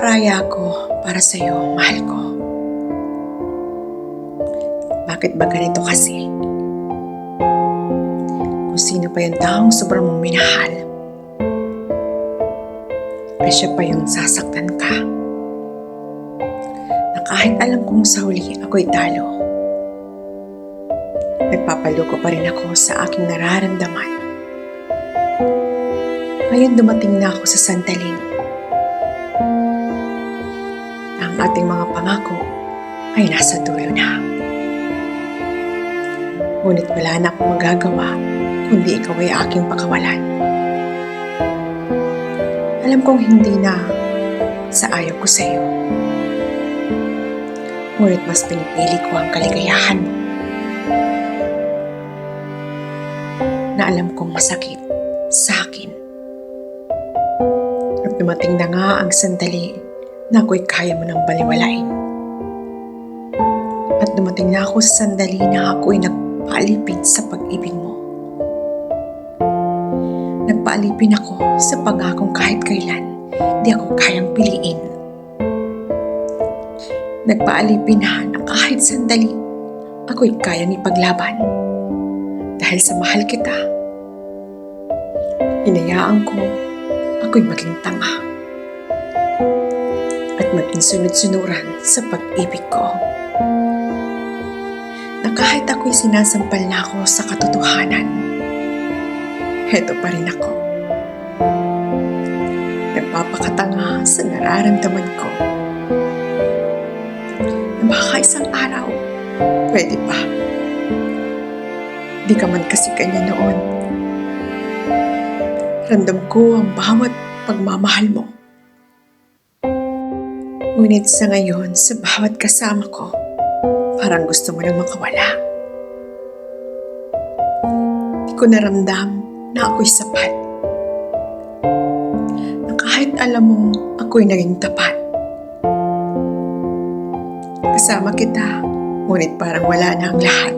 Nagpaparaya ako para sa'yo, mahal ko. Bakit ba ganito kasi? Kung sino pa yung taong sobrang mong minahal, ay siya pa yung sasaktan ka. Na kahit alam kong sa huli ako'y talo, nagpapaloko pa rin ako sa aking nararamdaman. Ngayon dumating na ako sa sandaling na ang ating mga pangako ay nasa dulo na. Ngunit wala na akong magagawa kundi ikaw ay aking pakawalan. Alam kong hindi na sa ayaw ko sa'yo. Ngunit mas pinipili ko ang kaligayahan mo na alam kong masakit sa akin. At dumating na nga ang sandali na ako'y kaya mo nang baliwalain. At dumating na ako sa sandali na ako'y nagpaalipin sa pag-ibig mo. Nagpaalipin ako sa pangakong kahit kailan di ako kayang piliin. Nagpaalipin na kahit sandali ako'y kayang ipaglaban. Dahil sa mahal kita, hinayaan ko ako'y maging tanga at maging sunod-sunuran sa pag-ibig ko. Na kahit ako'y sinasampal na ako sa katotohanan, heto pa rin ako. Nagpapakatanga sa nararamdaman ko. Na baka isang araw, pwede pa. Di ka man kasi kanya noon. Ramdam ko ang bawat pagmamahal mo. Ngunit sa ngayon, sa bawat kasama ko, parang gusto mo nang makawala. Di ko naramdam na ako'y sapat. Na kahit alam mong ako'y naging tapat. Kasama kita, ngunit parang wala na ang lahat.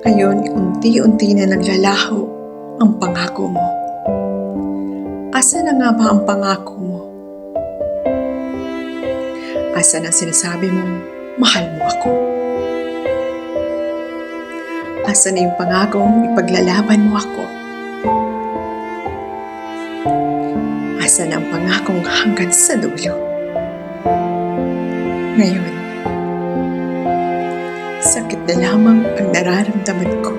Ngayon, unti-unti na naglalaho ang pangako mo. Asa na nga ba ang pangako mo? Asa na sinasabi mong mahal mo ako? Asa na yung pangakong ipaglalaban mo ako? Asa na ang pangakong hanggang sa dulo? Ngayon, sakit na lamang ang nararamdaman ko.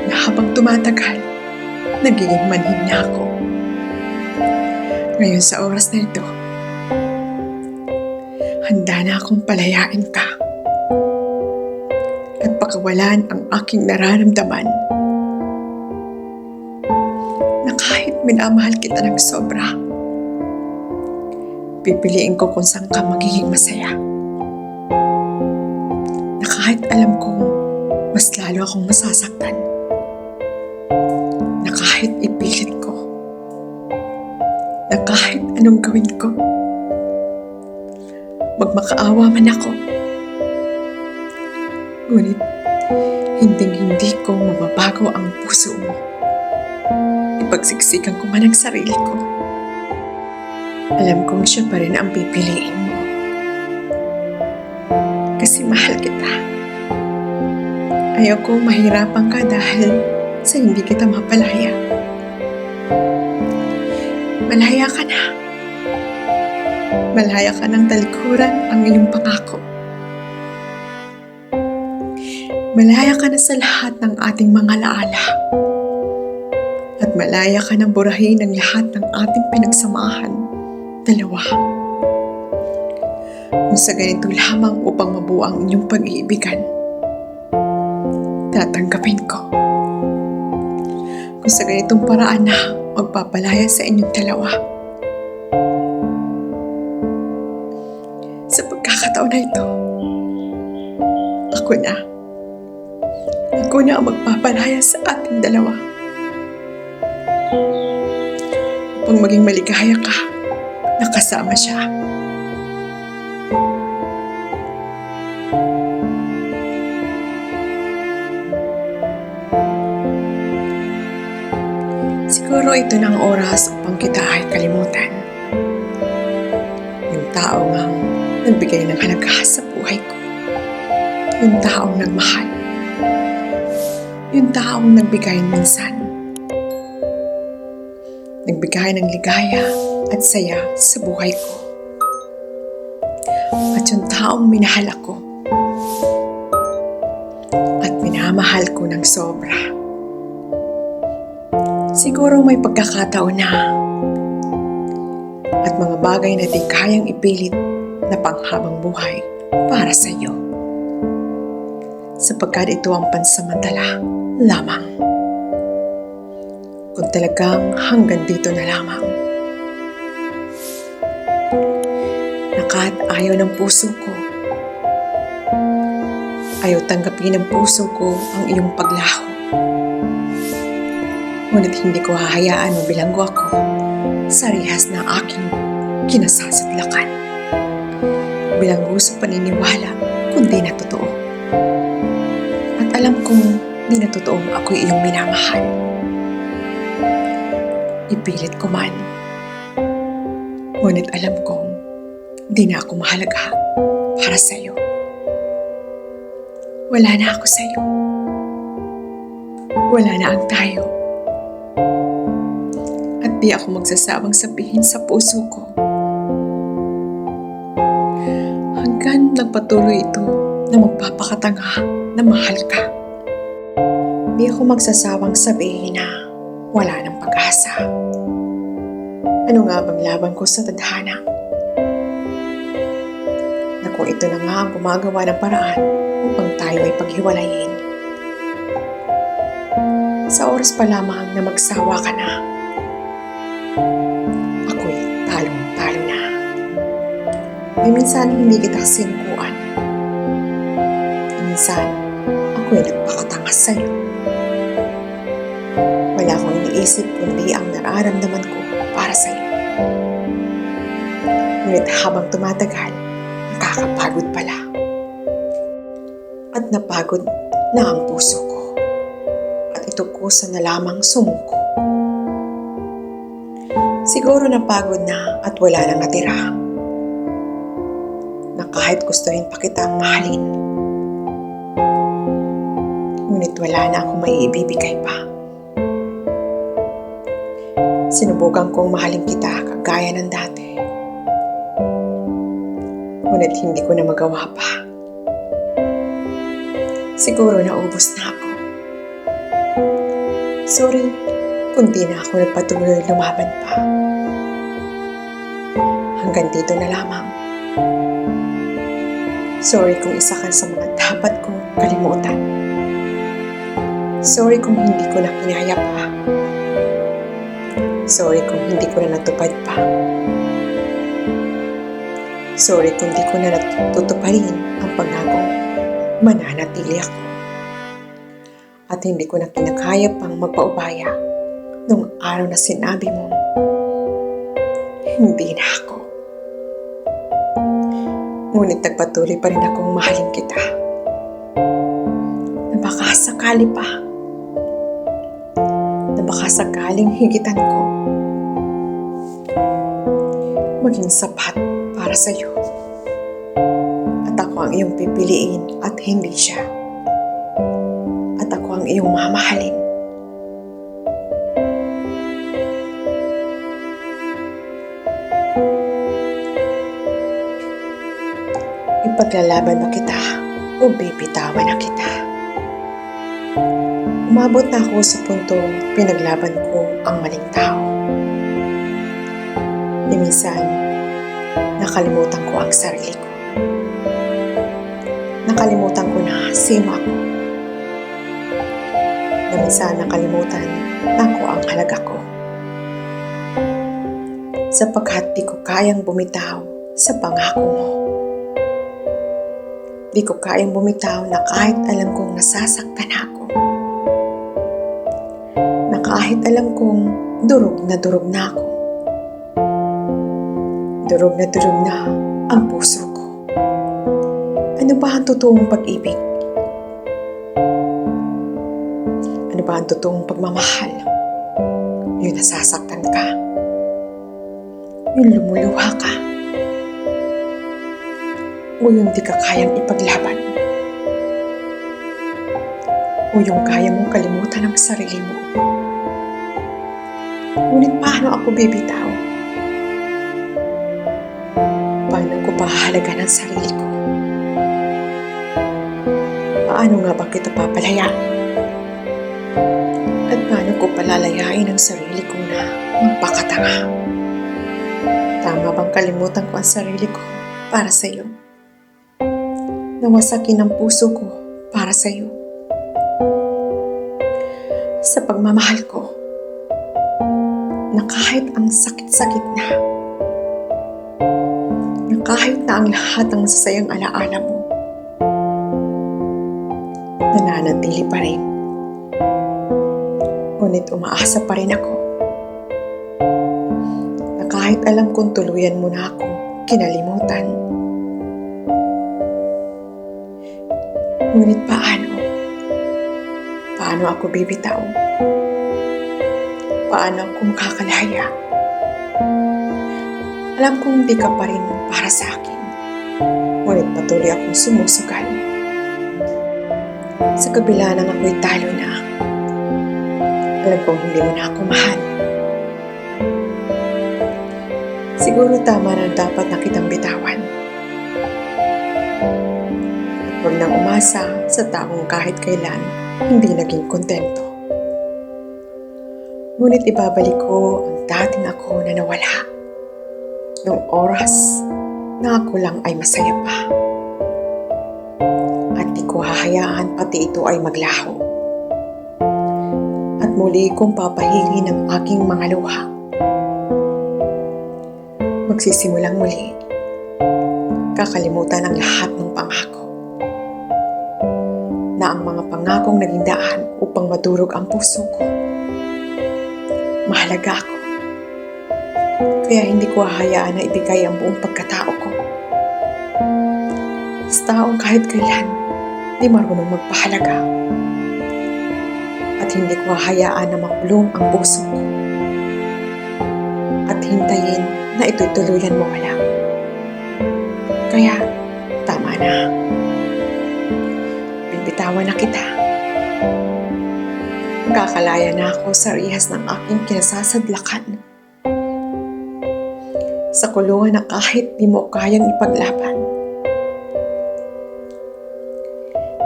Na habang tumatagal, nagiging manhid na ako. Ngayon sa oras na ito, handa na akong palayain ka at pakawalan ang aking nararamdaman na kahit minamahal kita ng sobra, pipiliin ko kung saan ka magiging masaya. Na kahit alam kong mas lalo akong masasaktan, na kahit ipilit ko, na kahit anong gawin ko, magmakaawa man ako, ngunit hindi ko mababago ang puso mo. Ipagsiksikan ko man ang sarili ko. Alam kong siya pa rin ang pipiliin mo. Kasi mahal kita. Ayaw ko mahirapan ka dahil sa hindi kita mapalaya. Malaya ka na. Malaya ka ng talikuran ang iyong pangako. Malaya ka na sa lahat ng ating mga laala. At malaya ka ng burahin ang lahat ng ating pinagsamahan. Dalawa. Kung sa ganito lamang upang mabuo ang inyong pag-iibigan, tatanggapin ko. Kung sa ganitong paraan na magpapalaya sa inyong dalawa, sa pagkakataon na ito, ako na ang magpapalaya sa ating dalawa upang maging maligaya ka na kasama siya. Siguro Siguro ito na ang oras upang kita ay kalimutan. Yung taong ang nagbigay ng halaga sa buhay ko. Yung taong nagmahal. Yung taong nagbigay minsan. Nagbigay ng ligaya at saya sa buhay ko. At yung taong minahal ako. At minamahal ko ng sobra. Siguro may pagkakataon na at mga bagay na di kayang ipilit na panghabang buhay para sa iyo. Sapagkat ito ang pansamantala lamang. Kung talagang hanggang dito na lamang. Nakat ayaw ng puso ko. Ayaw tanggapin ng puso ko ang iyong paglaho. Ngunit hindi ko hahayaan na bilanggo ako sa rihas na aking kinasasadlakan. Bilanggo sa paniniwala kung di na totoo. At alam kong di na totoong ako'y iyong minamahal. Ipilit ko man. Ngunit alam kong di na ako mahalaga para sa iyo. Wala na ako sa iyo. Wala na ang tayo. At di ako magsasawang sabihin sa puso ko. Hanggang nagpatuloy ito na magpapakatanga na mahal ka. Di ako magsasawang sabihin na wala ng pag-asa. Ano nga bang laban ko sa tadhana? Na kung ito na nga ang gumagawa ng paraan upang tayo ay paghiwalayin. Sa oras pa lamang na magsawa ka na, ako'y talong-talo na. May minsan hindi kita sinukuan. Minsan, ako'y nagpakatanga sa'yo. Wala akong iniisip kundi ang nararamdaman ko para sa'yo. Ngunit habang tumatagal, nakakapagod pala. At napagod na ang puso ko. At ito kusa na lamang sumuko. Siguro napagod na at wala nang natira. Na kahit gustuhin pa kitang mahalin. Ngunit wala na akong maiibibigay pa. Sinubukan kong mahalin kita kagaya ng dati. Ngunit hindi ko na magawa pa. Siguro naubos na ako. Sorry kung di na ako nagpatuloy lumaban pa. Hanggang dito na lamang. Sorry kung isa ka sa mga dapat kong kalimutan. Sorry kung hindi ko na kinaya pa. Sorry kung hindi ko na natupad pa. Sorry kung di ko na natutuparin ang pangakong mananatili ako. At hindi ko na kinakaya pang magpaubaya nung araw na sinabi mo, hindi na ako. Ngunit nagpatuloy pa rin akong mahalin kita. Na baka sakali pa. Na baka sakaling higitan ko. Maging sapat para sa iyo. At ako ang iyong pipiliin at hindi siya. At ako ang iyong mamahalin. Ipaglalaban na kita o bibitawan na kita. Umabot na ako sa puntong pinaglaban ko ang maling tao. Minsan, nakalimutan ko ang sarili ko. Nakalimutan ko na sino ako. Na minsan nakalimutan na ako ang halaga ko. Sapagkat di ko kayang bumitaw sa pangako mo. Di ko kayang bumitaw na kahit alam kong nasasaktan ako. Na kahit alam kong durog na ako. Durog na ang puso ko. Ano ba ang totoong pag-ibig? Ano ba ang totoong pagmamahal? Yung nasasaktan ka. Yung lumuluha ka. O yung di ka kayang ipaglaban. O yung kaya mong kalimutan ang sarili mo. Ngunit paano ako bibitaw? Paano ko pahahalaga ng sarili ko? Paano nga ba kita papalayaan? At paano ko palalayain ang sarili ko na magpakatanga? Tama bang kalimutan ko ang sarili ko para sa iyo? Nawasakin ang puso ko para sa iyo. Sa pagmamahal ko, na kahit ang sakit-sakit na kahit na ang lahat ng masasayang alaala mo, nananatili pa rin. Ngunit umaasa pa rin ako na kahit alam kong tuluyan mo na akong kinalimutan, ngunit paano ako bibitaw? Paano ako makakalaya? Alam kong di ka pa rin para sa akin, ngunit patuloy akong sumusugal. Sa kabila ng ako'y talo na, alam kong hindi mo na ako mahal. Siguro tama na dapat na kitang bitawan. At huwag nang umasa sa taong kahit kailan hindi naging kontento. Ngunit ibabalik ko ang dating ako na nawala. Noong oras na ako lang ay masaya pa. At di ko hahayaan pati ito ay maglaho. At muli kong papahingin ang aking mga luha. Magsisimulang muli, kakalimutan ang lahat ng pangako. Na ang mga pangakong naging daan upang madurog ang puso ko. Mahalaga ako. Kaya hindi ko hahayaan na ibigay ang buong pagkatao ko. Sa taong kahit kailan, di marunong magpahalaga. At hindi ko hahayaan na makulong ang puso ko. At hintayin na ito'y tuluyan mo wala. Kaya, tama na. Bibitawan na kita. Kakalaya na ako sa rihas ng aking kinasasadlakan. Sa kulungan na kahit di mo kayang ipaglaban.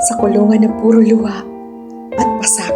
Sa kulungan na puro luha at pasak.